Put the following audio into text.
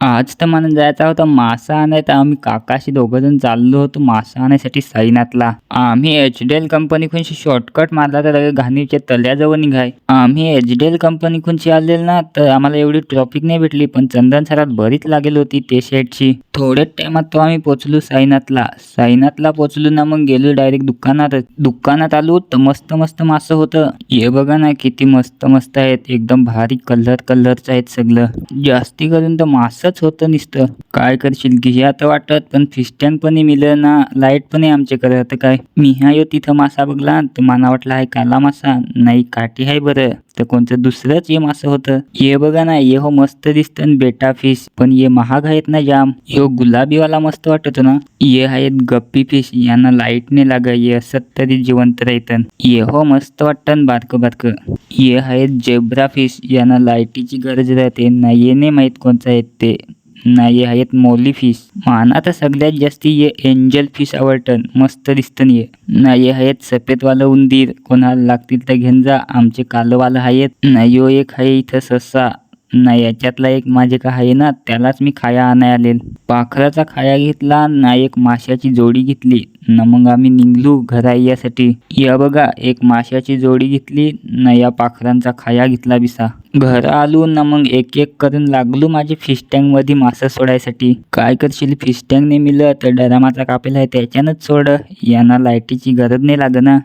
आज तर मला जायचा होता मासा आणायला. आम्ही काकाशी दोघंजण चाललो होतो मासा आणण्यासाठी साईनाथला. आम्ही एचडीएल कंपनीकडून शॉर्टकट मारला तर लगेच घाणीच्या तळ्याजवळ निघाय. आम्ही एचडीएल कंपनीकडून आलेलो ना तर आम्हाला एवढी ट्रॉफिक नाही भेटली, पण चंदन सरात बरीच लागेल होती ते शेटची. थोड्याच टायमात तो आम्ही पोचलो साईनाथला पोचलो ना, मग गेलो डायरेक्ट दुकानात आलो तर मस्त मस्त मासं होतं. हे बघा ना किती मस्त मस्त आहेत, एकदम भारी कलरचं आहेत सगळं. जास्ती करून तर मासच होतं नुसतं. काय करशील की हे आता वाटत, पण फिश टँक पण मिळेल ना, लाईट पण आहे आमच्याकडे. आता काय मी ह्या तिथं मासा बघला तर मला वाटलं आहे काला मासा, नाही काठी आहे बरं, तर कोणतं दुसरंच हे मासं होतं. हे बघा ना, हे हो मस्त दिसतं बेटा फिश, पण हे महाग आहेत ना जाम. हे गुलाबीवाला मस्त वाटतो ना. हे आहेत गप्पी फिश, यांना लाईट नाही लाग, हे असत तरी जिवंत राहतं. हे हो मस्त वाटतं बारकं. हे आहेत जेब्रा फिश, यांना लाईटीची गरज राहते. नाही नाही माहित कोणचं आहेत ते. नाही आहेत मोली फिश. मला तर सगळ्यात जास्ती हे एंजल फिश आवडतं, मस्त दिसतं. हे नाही आहेत सफेदवालं उंदीर, कोणाला लागतील तर घेऊन जा, आमचे कालवालं आहेत. नाही हो एक आहे इथं ससा, नाही याच्यातला एक माझे का आहे ना, त्यालाच मी खाया आणाय आलेल. पाखराचा खाया घेतला ना, एक माशाची जोडी घेतली ना, मग आम्ही निघलो घरा यासाठी. या बघा एक माशाची जोडी घेतली ना, या पाखरांचा खाया घेतला बिसा. घर आलो ना, मग एक एक करून लागलो माझे फिश टँक मध्ये मासा सोडायसाठी. काय करशील, फिश टँक नाही मिळत तर डरामाचा कापेल आहे त्याच्यानंच सोड, यांना लाईटीची गरज नाही लाग ना.